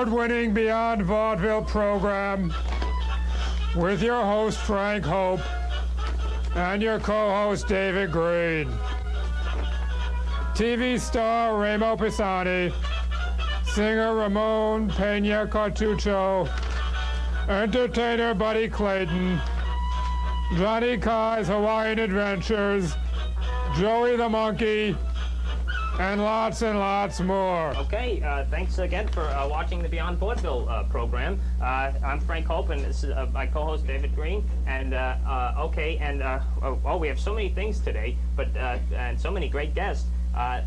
award-winning Beyond Vaudeville program with your host, Frank Hope, and your co-host, David Green. TV star Remo Pisani, singer Ramon Pena Cartucho, entertainer Buddy Clayton, Johnny Kai's Hawaiian Adventures, Joey the Monkey, and lots more. Okay, thanks again for watching the Beyond Vaudeville program. I'm Frank Hope, and this is my co-host David Green. And we have so many things today, but and so many great guests.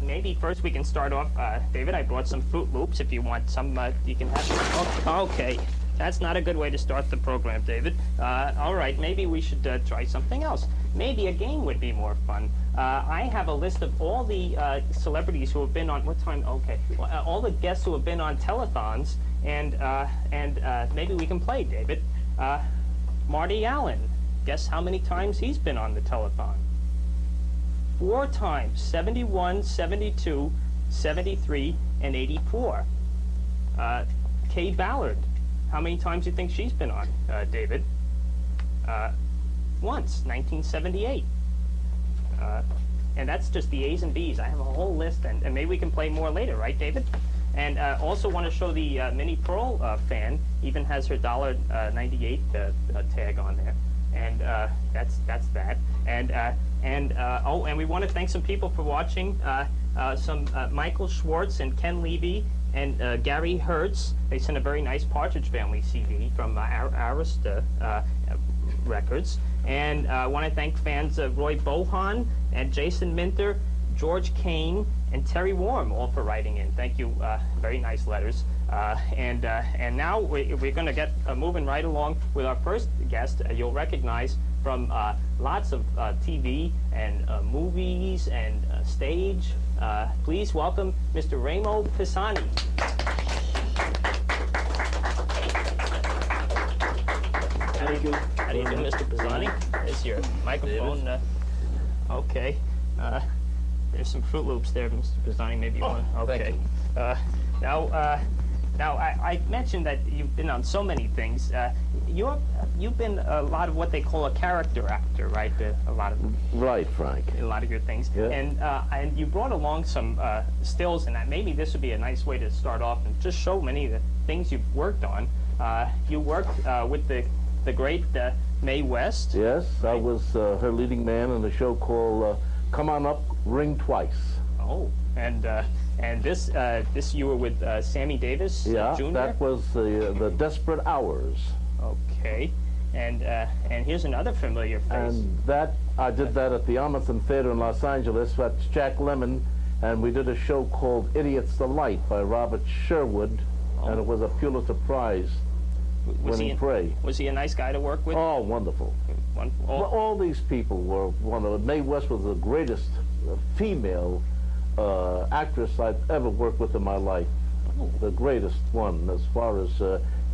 Maybe first we can start off. David, I brought some Fruit Loops. If you want some, you can have. Okay. That's not a good way to start the program, David. All right, maybe we should try something else. Maybe a game would be more fun. I have a list of all the celebrities who have been on, what time? Okay. All the guests who have been on telethons, and maybe we can play, David. Marty Allen. Guess how many times he's been on the telethon? 4 times, 71, 72, 73, and 84. Kay Ballard. How many times do you think she's been on, David? Once, 1978. And that's just the A's and B's. I have a whole list, and maybe we can play more later, right, David? And also want to show the Minnie Pearl fan, even has her $1.98 tag on there. And that's that. And we want to thank some people for watching. Some Michael Schwartz and Ken Levy and Gary Hertz. They sent a very nice Partridge Family CD from Arista Records. And I want to thank fans of Roy Bohan and Jason Minter, George Kane, and Terry Warm, all for writing in. Thank you. Very nice letters. And now we're going to get moving right along with our first guest. You'll recognize from lots of TV and movies and stage. Please welcome Mr. Remo Pisani. How do you do, Mr. Pisani? There's your microphone. Okay. There's some Fruit Loops there, Mr. Pisani. Maybe you want to... Okay. Now, I mentioned that you've been on so many things. You've been a lot of what they call a character actor, right? A lot of right, Frank. A lot of your things. Yeah. And you brought along some stills, and maybe this would be a nice way to start off and just show many of the things you've worked on. You worked with the great Mae West. Yes, right? I was her leading man in a show called Come On Up, Ring Twice. Oh, and this you were with Sammy Davis Jr.? Yeah, that was the Desperate Hours. Okay, and here's another familiar face. And that, I did that at the Amundsen Theater in Los Angeles. That's Jack Lemmon, and we did a show called Idiot's Delight by Robert Sherwood, and it was a Pulitzer Prize winning play. Was he a nice guy to work with? Oh, wonderful. Wonderful. Well, all these people were wonderful. Mae West was the greatest female actress I've ever worked with in my life. Oh. The greatest one as far as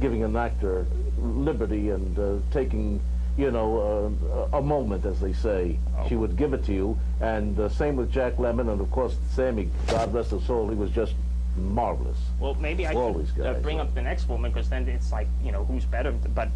giving an actor liberty and taking, you know, a moment, as they say. Oh. She would give it to you. And same with Jack Lemmon, and of course Sammy, God rest his soul, he was just marvelous. Well, maybe I should bring up the next woman, because then it's like, you know, who's better? But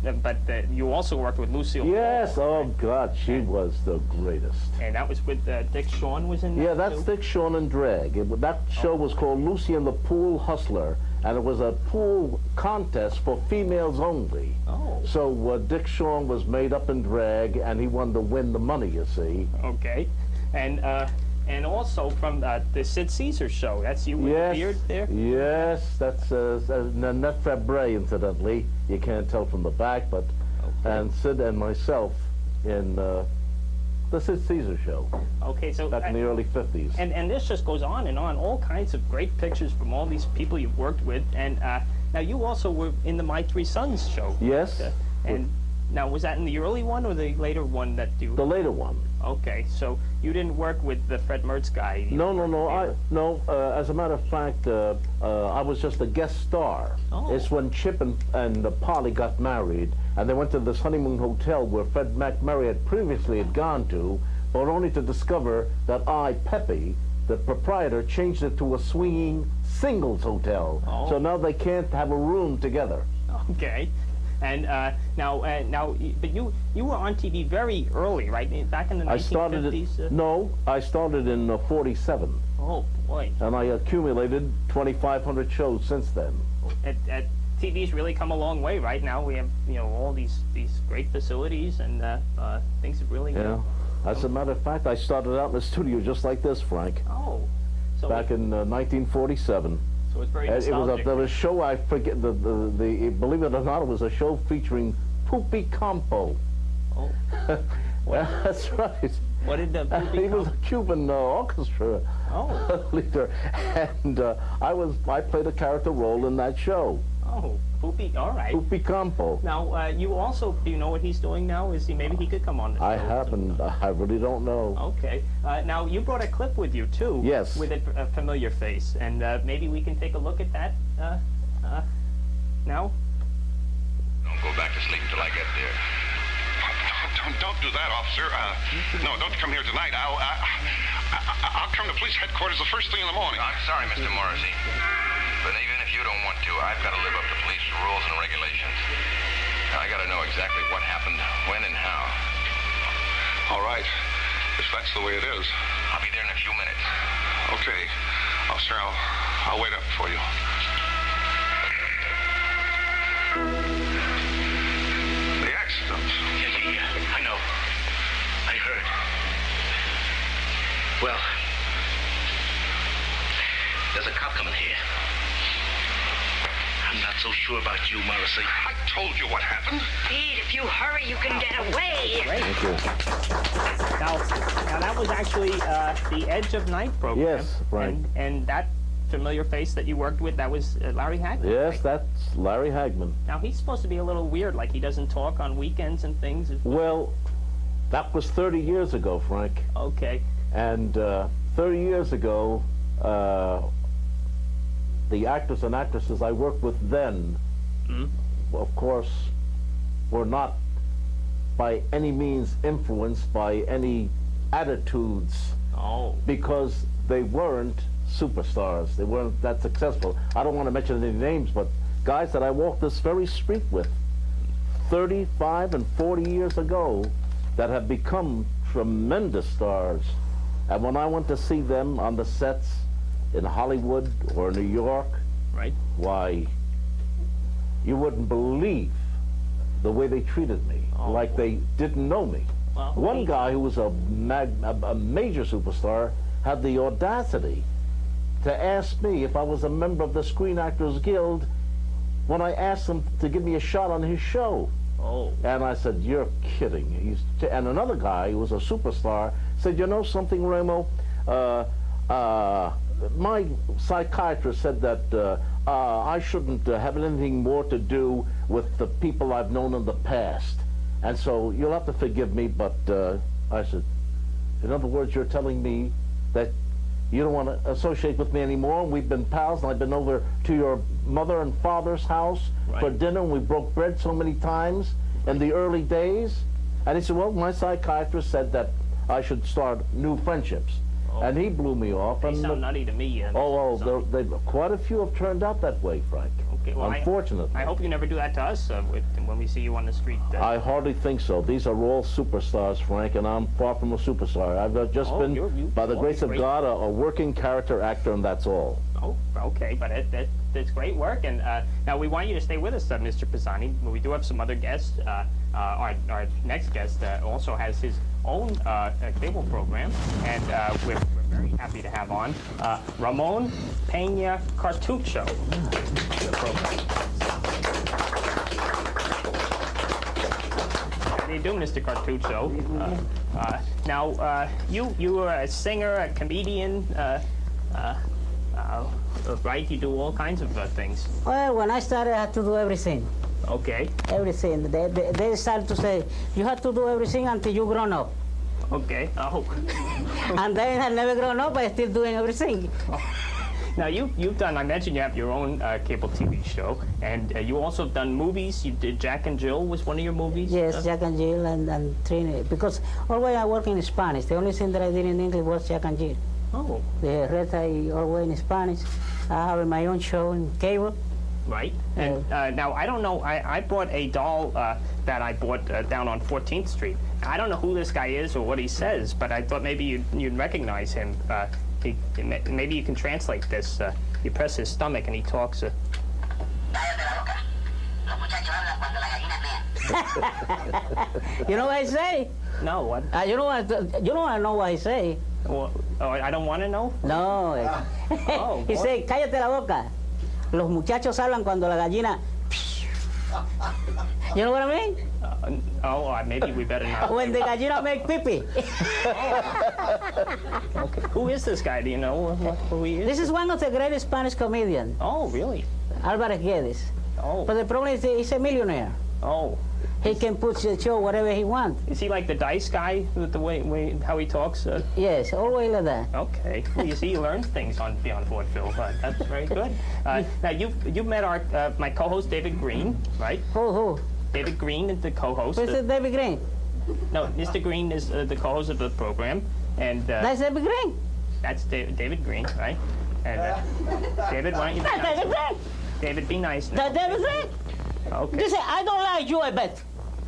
you also worked with Lucille. Yes, Ball, oh right? God, she was the greatest. And that was with Dick Shawn was in that. Yeah, that's too? Dick Shawn and Drag. That show was called Lucy and the Pool Hustler, and it was a pool contest for females only. Oh. So Dick Shawn was made up in drag, and he wanted to win the money, you see. Okay. And also from the Sid Caesar show. That's you with the beard there? Yes, that's Nanette Fabre, incidentally. You can't tell from the back, but... Okay. And Sid and myself in the Sid Caesar show. Okay, so... Back in the early 50s. And this just goes on and on. All kinds of great pictures from all these people you've worked with. And now you also were in the My Three Sons show. Yes. And now, was that in the early one or the later one that you... The later one. Okay, so you didn't work with the Fred Mertz guy? No. As a matter of fact, I was just a guest star. Oh. It's when Chip and Polly got married, and they went to this honeymoon hotel where Fred McMurray had previously gone to, but only to discover that Pepe, the proprietor, changed it to a swinging singles hotel. Oh. So now they can't have a room together. Okay. And but you were on TV very early, right? Back in the 1950s? I started in 47. Oh, boy. And I accumulated 2,500 shows since then. TV's really come a long way, right? Now we have, all these great facilities, and things have really... Yeah. As a matter of fact, I started out in the studio just like this, Frank. Oh. So back in 1947. So it's very nostalgic. There was a show, I forget, believe it or not, it was a show featuring Poopy Campo. Oh. Well, that's right. What did Poopy He was a Cuban orchestra leader, and I played a character role in that show. Oh, Poopy, all right. Poopy Campo. Now, you also, do you know what he's doing now? Maybe he could come on the show? I really don't know. Okay. Now, you brought a clip with you, too. Yes. With a familiar face, and maybe we can take a look at that now? Don't go back to sleep until I get there. Don't do that, officer. No, don't come here tonight. I'll come to police headquarters the first thing in the morning. I'm sorry, Mr. Morrissey. But even if you don't want to, I've got to live up to police rules and regulations. I got to know exactly what happened, when and how. All right. If that's the way it is. I'll be there in a few minutes. Okay. Officer, I'll wait up for you. The accident. Yeah. I know. I heard. Well, there's a cop coming here. I'm not so sure about you, Morrissey. I told you what happened. Pete, if you hurry, you can get away. Great. Thank you. Now that was actually the Edge of Night program. Yes, right. And that familiar face that you worked with, that was Larry Hagman. Yes, right? that's Larry Hagman. Now, he's supposed to be a little weird, like he doesn't talk on weekends and things. Well, that was 30 years ago, Frank. Okay. And 30 years ago, the actors and actresses I worked with then, of course, were not by any means influenced by any attitudes. Oh. Because they weren't superstars. They weren't that successful. I don't want to mention any names, but guys that I walked this very street with 35 and 40 years ago that have become tremendous stars. And when I went to see them on the sets in Hollywood or New York, right? Why, you wouldn't believe the way they treated me, like they didn't know me. Well, one guy who was a major superstar had the audacity to ask me if I was a member of the Screen Actors Guild when I asked him to give me a shot on his show. Oh. And I said, "You're kidding." And another guy who was a superstar said, "You know something, Remo? My psychiatrist said that I shouldn't have anything more to do with the people I've known in the past. And so you'll have to forgive me, but," I said, "in other words, you're telling me that you don't want to associate with me anymore? We've been pals, and I've been over to your mother and father's house for dinner, and we broke bread so many times in the early days." And he said, "Well, my psychiatrist said that I should start new friendships." And he blew me off. They and sound nutty to me. quite a few have turned out that way, Frank. Okay, well, unfortunately. I hope you never do that to us when we see you on the street. I hardly think so. These are all superstars, Frank, and I'm far from a superstar. I've just been, by the grace of God, a working character actor, and that's all. Oh, okay, but that's great work. And now we want you to stay with us, Mr. Pisani. We do have some other guests. Our next guest also has his own cable program, and we're very happy to have on Ramon Pena Cartucho. The program. How do you do, Mr. Cartucho? Now, you were a singer, a comedian, right? You do all kinds of things. Well, when I started, I had to do everything. Okay. Everything. They started to say, you have to do everything until you grown up. Okay. Oh. And then I never grown up, I'm still doing everything. Oh. Now, you've done, I mentioned you have your own cable TV show, and you also have done movies. You did Jack and Jill was one of your movies? Yes, Jack and Jill and Trini. Because always I work in Spanish. The only thing that I did in English was Jack and Jill. Oh. The rest I always in Spanish. I have my own show in cable. Right. And now, I don't know, I bought a doll that I bought down on 14th Street. I don't know who this guy is or what he says, but I thought maybe you'd recognize him. Maybe you can translate this. You press his stomach and he talks. You know what I say? No, what? You don't want to know what I say. Well, oh, I don't want to know? No. Oh, He say, cállate la boca. Los muchachos hablan cuando la gallina... You know what I mean? Maybe we better not. When the gallina make pee-pee. Okay. Who is this guy? Do you know who he is? This is one of the greatest Spanish comedians, Oh, really? Álvarez Guedes. Oh. But the problem is he's a millionaire. Oh. He can put the show whatever he wants. Is he like the dice guy with the way how he talks? Yes, always like that. Okay. Well, you see, he learns things on Beyond Vaudeville. That's very good. Now you've met my co-host David Green, right? Who? David Green is the co-host. Who's David Green? No, Mr. Green is the co-host of the program, and That's David Green. that's David Green, right? And David, why don't you be That's nice? David Green. David, be nice now. That's David Green. Okay. Listen, I don't like you, I bet.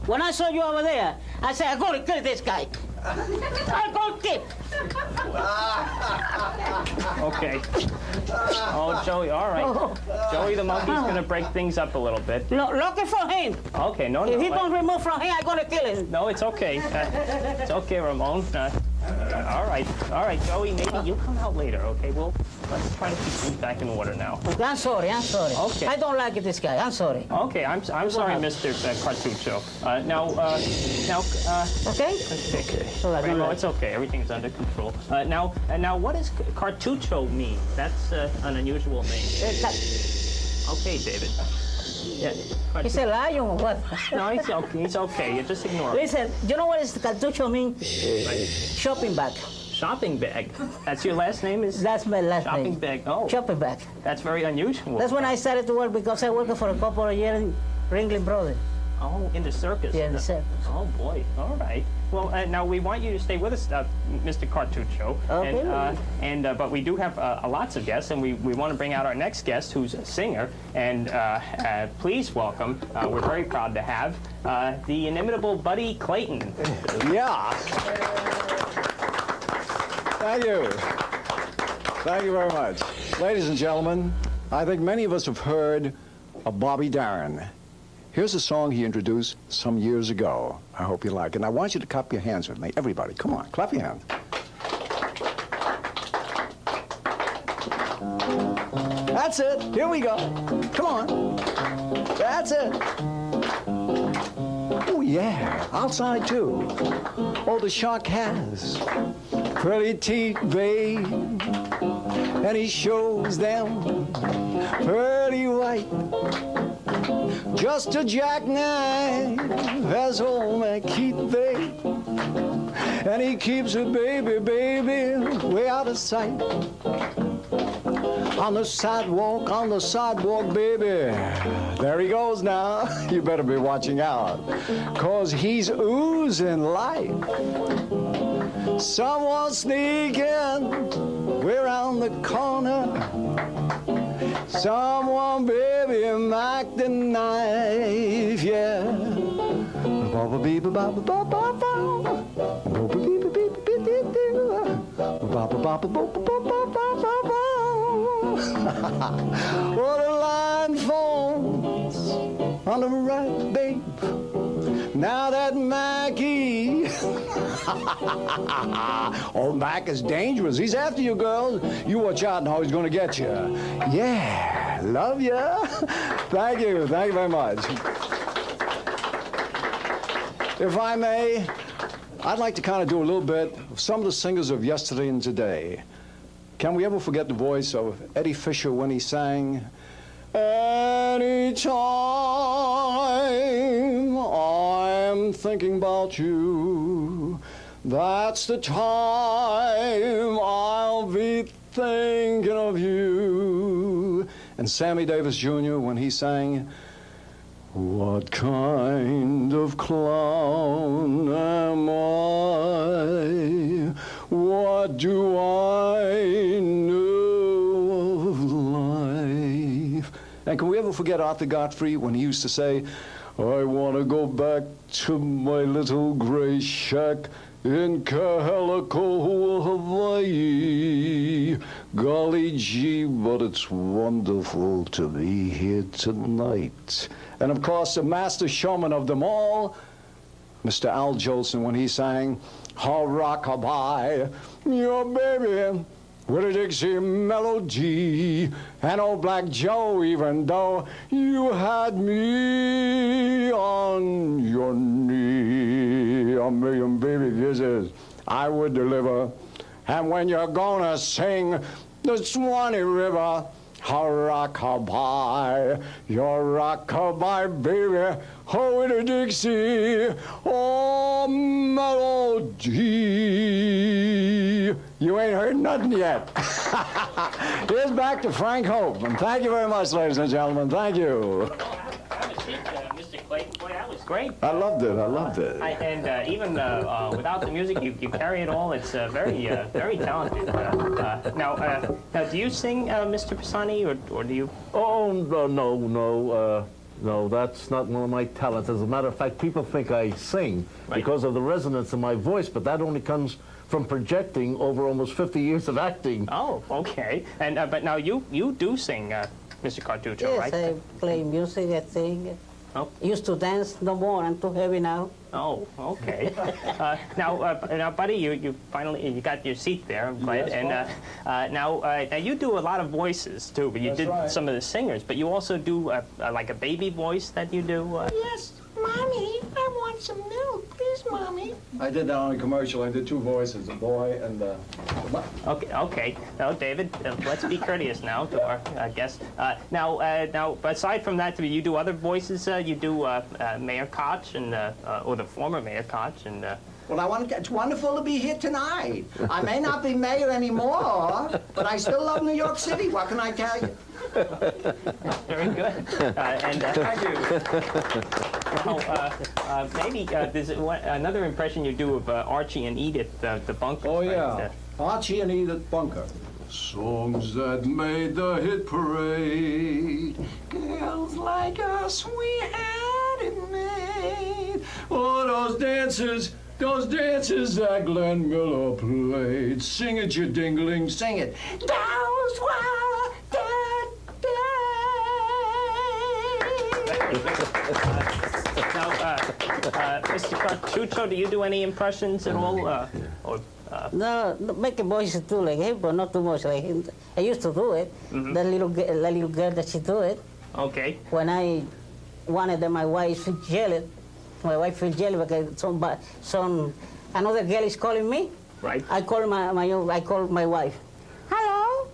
When I saw you over there, I said, I'm going to kill this guy. I'm going to kill. Okay. Oh, Joey, all right. Joey the monkey's going to break things up a little bit. Looking for him. Okay, no. If he don't remove from him, I'm going to kill him. No, it's okay. It's okay, Ramon. All right, Joey, maybe you'll come out later, okay? Let's try to keep things back in order now. I'm sorry. Okay. I don't like this guy. I'm sorry. Okay, I'm sorry, Mr. Cartucho. Okay? Okay. So I don't Remo, like- it's okay. Everything's under control. Now, what does Cartucho mean? That's an unusual name. Okay, David. Yeah. He's a lion or what? No, he's okay. He's okay. You just ignore him. Listen, you know what is cartucho mean? Shopping bag. Shopping bag. That's your last name? That's my last Shopping name. bag. Oh, Shopping bag. that's very unusual. That's when I started to work because I worked for a couple of years in Ringling Brothers. Oh, in the circus. Yeah, in the circus. Oh boy. All right. Well, now we want you to stay with us, Mr. Cartucho. Okay. But we do have lots of guests, and we want to bring out our next guest, who's a singer. And please welcome. We're very proud to have the inimitable Buddy Clayton. Yeah. Thank you. Thank you very much. Ladies and gentlemen, I think many of us have heard of Bobby Darin. Here's a song he introduced some years ago. I hope you like it. And I want you to clap your hands with me. Everybody, come on, clap your hands. That's it. Here we go. Come on. That's it. Oh, yeah. Outside, too. Oh, the shark has pretty teeth, babe. And he shows them pretty white. Just a jackknife as old McKeith, babe. And he keeps a baby way out of sight. On the sidewalk, baby. There he goes now. You better be watching out, 'cause he's oozing life. Someone sneaking around the corner. Someone, baby, Mac the knife, yeah. What a line phones on the right, babe. Now that Mackie, oh, Mac is dangerous. He's after you, girls. You watch out and how he's going to get you. Yeah, love ya. Thank you very much. If I may, I'd like to kind of do a little bit of some of the singers of yesterday and today. Can we ever forget the voice of Eddie Fisher when he sang, anytime I'm thinking about you, that's the time I'll be thinking of you. And Sammy Davis Jr. when he sang, what kind of clown am I? What do I know of life? And can we ever forget Arthur Godfrey when he used to say, I want to go back to my little gray shack in Calico, Hawaii. Golly gee, but it's wonderful to be here tonight. And of course, the master showman of them all, Mr. Al Jolson, when he sang, "Oh, rockabye, your baby," with a Dixie melody. And old Black Joe, even though you had me on your knee, a million baby kisses I would deliver. And when you're gonna sing the Swanee River, rockabye, your rockabye, baby, oh, with a Dixie, oh, melody. You ain't heard nothing yet. Here's back to Frank Hope, and thank you very much, ladies and gentlemen. Thank you. Mr. Clayton, boy, that was great. I loved it. I loved it. And even without the music, you carry it all. It's very talented. Now, do you sing, Mr. Pisani, or do you? Oh, no, that's not one of my talents. As a matter of fact, people think I sing because of the resonance in my voice, but that only comes from projecting over almost 50 years of acting. Oh, okay. And but now you do sing, Mr. Cartucho, right? Yes, I play music, I sing. Oh. Used to dance no more. I'm too heavy now. Oh, okay. Now, Buddy, you finally got your seat there. I'm glad. Yes, and now you do a lot of voices too. But you That's did right. some of the singers. But you also do like a baby voice that you do. Yes, Mommy, I want some milk. Please, Mommy. I did that on a commercial. I did two voices, a boy and the Okay. Now, David, let's be courteous now to our guests. Now, aside from that, you do other voices. You do Mayor Koch and or the former Mayor Koch and. Well, it's wonderful to be here tonight. I may not be mayor anymore, but I still love New York City. What can I tell you? Very good. Thank you. Now, maybe there's another impression you do of Archie and Edith, the Bunker. Oh, yeah. Right? Archie and Edith Bunker. Songs that made the hit parade. Girls like us, we had it made. Oh, those dances that Glenn Miller played. Sing it, you dingling, sing it. Those were the Now, Mr. Cartucho, do you do any impressions at all? No, make a voice too like him, but not too much like him. I used to do it. Mm-hmm. The little girl that she do it. Okay. When I wanted that my wife feel jealous, because another girl is calling me. Right. I call my wife. Hello,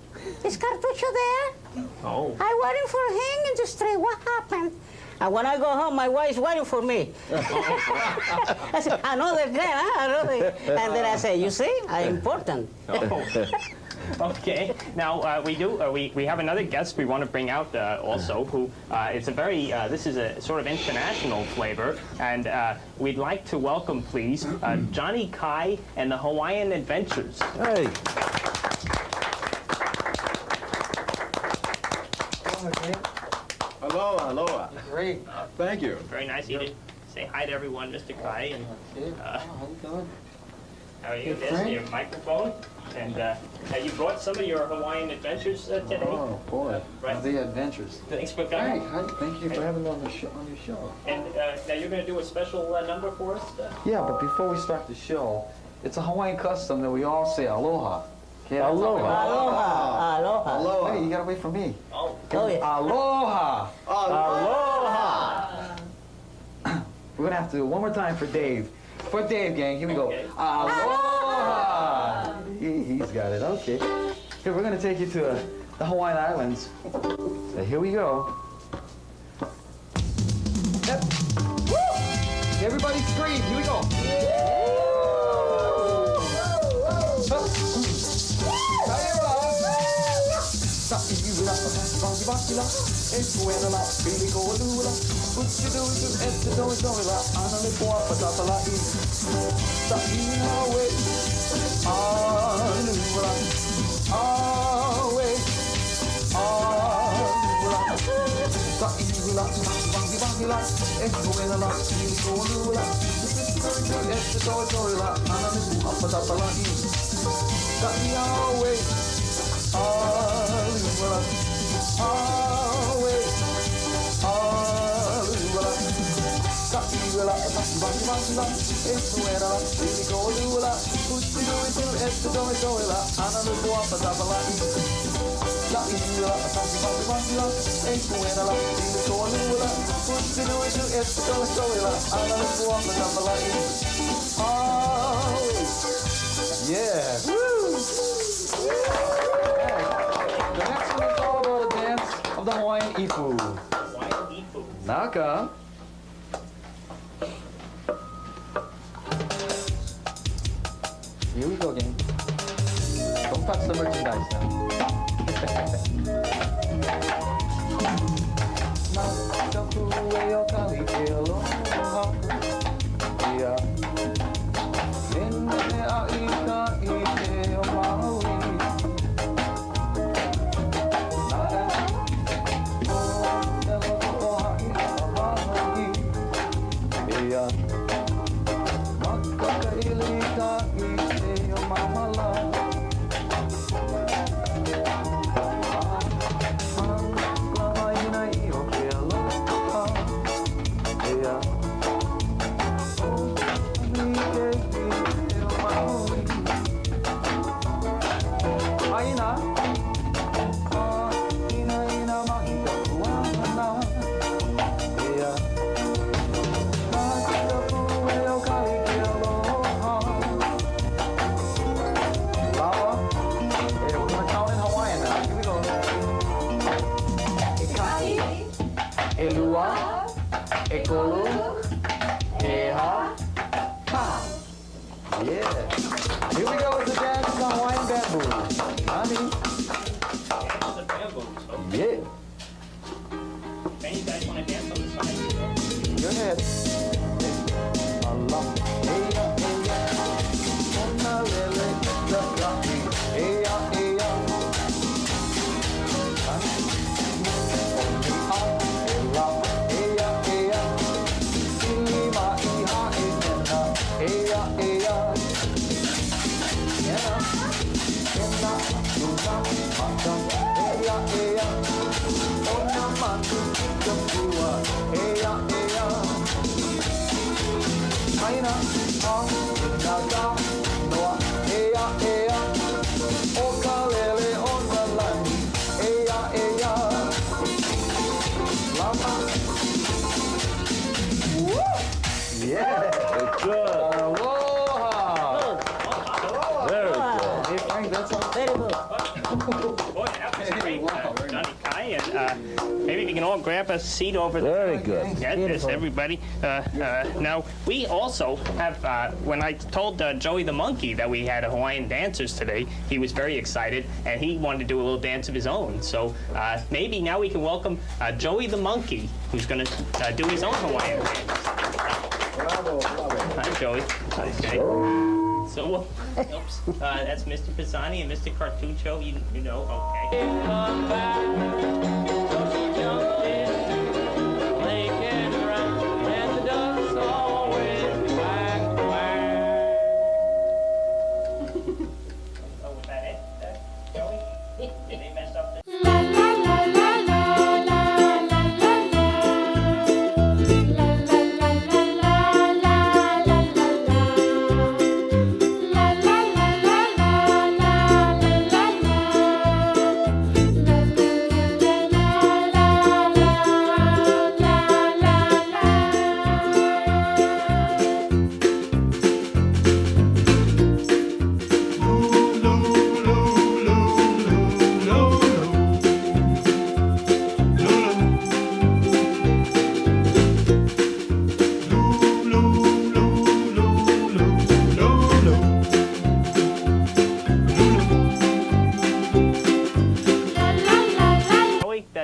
is Cartucho there? Oh. I'm waiting for him in the street. What happened? And when I go home, my wife's waiting for me. I said, another girl, huh? Another. And then I say, you see, I'm important. Oh. Okay. Now we have another guest we want to bring out also, who it's a very this is a sort of international flavor, and we'd like to welcome, please, Johnny Kai and the Hawaiian Adventures. Hey. Aloha, aloha. Great. Thank you. Very nice. You did say hi to everyone, Mr. Kai. And, How you doing? how are you? Hey, There's Frank. your microphone. And you brought some of your Hawaiian Adventures today. Oh, boy. Right. The adventures. Thanks for Hey, coming. thank you for having me on your show. And now you're going to do a special number for us? Yeah, but before we start the show, it's a Hawaiian custom that we all say aloha. Okay, that's how we- Aloha, aloha. Hey, you gotta wait for me. Oh. Oh, yeah. Aloha! Aloha! We're gonna have to do it one more time for Dave. For Dave, gang, here we go. Okay. Aloha! He's got it, okay. Here, we're gonna take you to the Hawaiian Islands. So here we go. Yep. Woo! Everybody scream, here we go. Yeah. Woo! The next one is all about a dance of the Hawaiian ipu. Hawaiian ipu. Naka. Here we go again. Don't touch the merchandise now. Yeah. Here we go with the dance of the Hawaiian bamboo. Honey. Yeah. Hey, you guys want to dance on the side? Go ahead. Allah. Hey, ya, hey, ya. Ona lele, da, da, hey, ya, hey, ya. Yeah. Good. Aloha. Very good. Hey, Frank, that's all. Very good. Boy, that was great, Johnny Kai. And maybe we can all grab a seat over there. Very good. Yeah, yes, everybody. Now, we also have, when I told Joey the Monkey that we had Hawaiian dancers today, he was very excited, and he wanted to do a little dance of his own. So maybe now we can welcome Joey the Monkey, who's going to do his own Hawaiian dance. Bravo, bravo. Hi, Joey. Okay. So, well, oops, that's Mr. Pisani and Mr. Cartucho. You know, okay. Come back.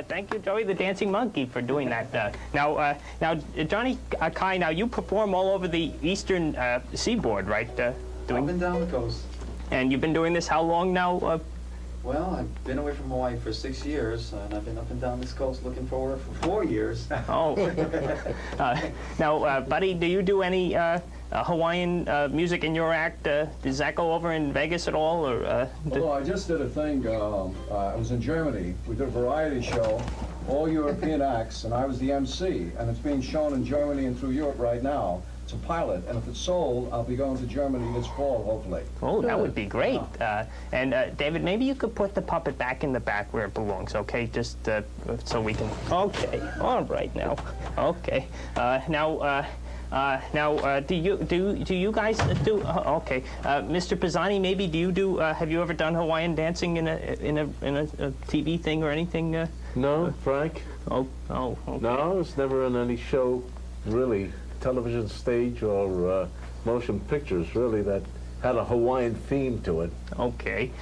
Thank you, Joey the Dancing Monkey, for doing that. Now, Johnny Kai, now you perform all over the eastern seaboard, right? Up and down the coast. And you've been doing this how long now? Well, I've been away from Hawaii for 6 years, and I've been up and down this coast looking for work for 4 years. Oh. Now, Buddy, do you do any Hawaiian music in your act? Does that go over in Vegas at all? Or Well, I just did a thing. I was in Germany. We did a variety show, all European acts, and I was the MC. And it's being shown in Germany and through Europe right now. It's a pilot, and if it's sold, I'll be going to Germany this fall, hopefully. Oh, that would be great. And David, maybe you could put the puppet back in the back where it belongs, okay? Just so we can. Okay. All right now. Okay. Do you guys do? Okay. Mr. Pisani, maybe do you do? Have you ever done Hawaiian dancing in a TV thing or anything? No, Frank? Oh. Okay. No, it's never in any show, really. Television, stage, or motion pictures, really, that had a Hawaiian theme to it. Okay.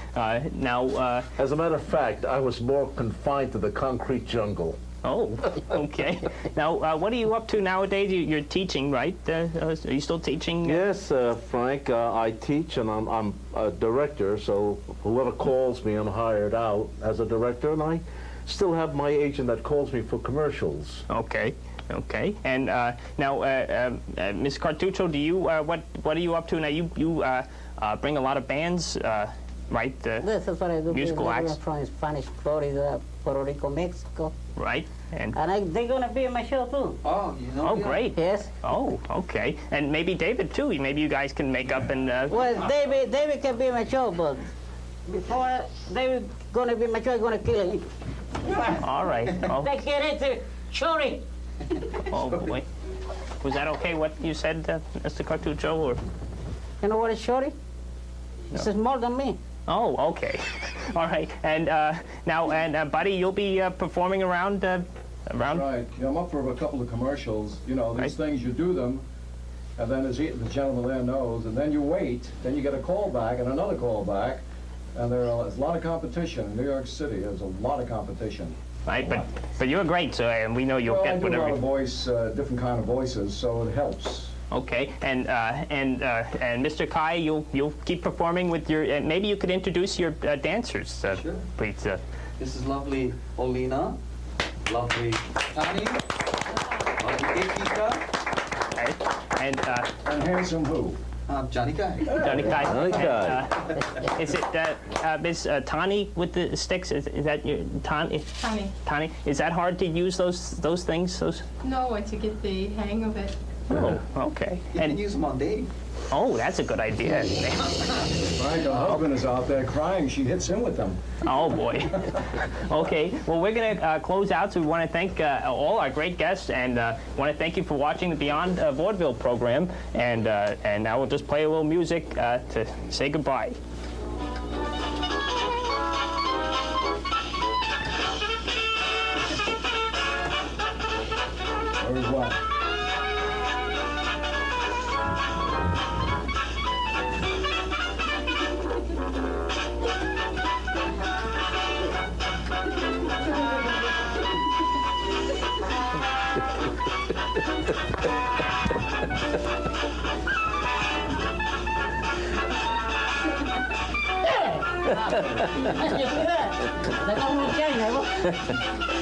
Now, as a matter of fact, I was more confined to the concrete jungle. Oh, okay. Now, what are you up to nowadays? You're teaching, right? Are you still teaching? Yes, Frank, I teach, and I'm a director, so whoever calls me, I'm hired out as a director, and I still have my agent that calls me for commercials. Okay. Okay, and now, Ms. Cartucho, do you what are you up to now? You bring a lot of bands, right? This is what I do. Musical acts from Spanish, Florida, Puerto Rico, Mexico. Right, and they're gonna be in my show too. Oh, you know. Oh, great. Yes. Oh, okay, and maybe David too. Maybe you guys can make up and. Well, David can be in my show, but before David gonna be in my show, I'm gonna kill him. All right. Oh. They get into chori. Oh boy, was that okay? What you said, Mr. Cartucho, or? You know what is shorty? No. This is more than me. Oh, okay. All right, and now, Buddy, you'll be performing around. Right. Yeah, I'm up for a couple of commercials. You know, these things, you do them, and then as the gentleman there knows, and then you wait, then you get a call back and another call back, and there's a lot of competition in New York City. There's a lot of competition. Right, but you're great, so and we know you'll get whatever. I do a lot of different kind of voices, so it helps. Okay, and Mr. Kai, you'll keep performing with your. Maybe you could introduce your dancers, Sure. please. This is lovely Olina, lovely Tani, lovely Ekika, Okay, And handsome who? Johnny Kai. Johnny Kai. Johnny Kai. Is it Miss Tani with the sticks? Is that your Tani? Tani. Is that hard to use those things? No, to get the hang of it. Oh, okay. You can use them on Dave. Oh, that's a good idea. Right, the husband is out there crying. She hits him with them. Oh, boy. Okay, well, we're going to close out, so we want to thank all our great guests, and want to thank you for watching the Beyond Vaudeville program, and now we'll just play a little music to say goodbye. Au revoir. You see that? They're going to change,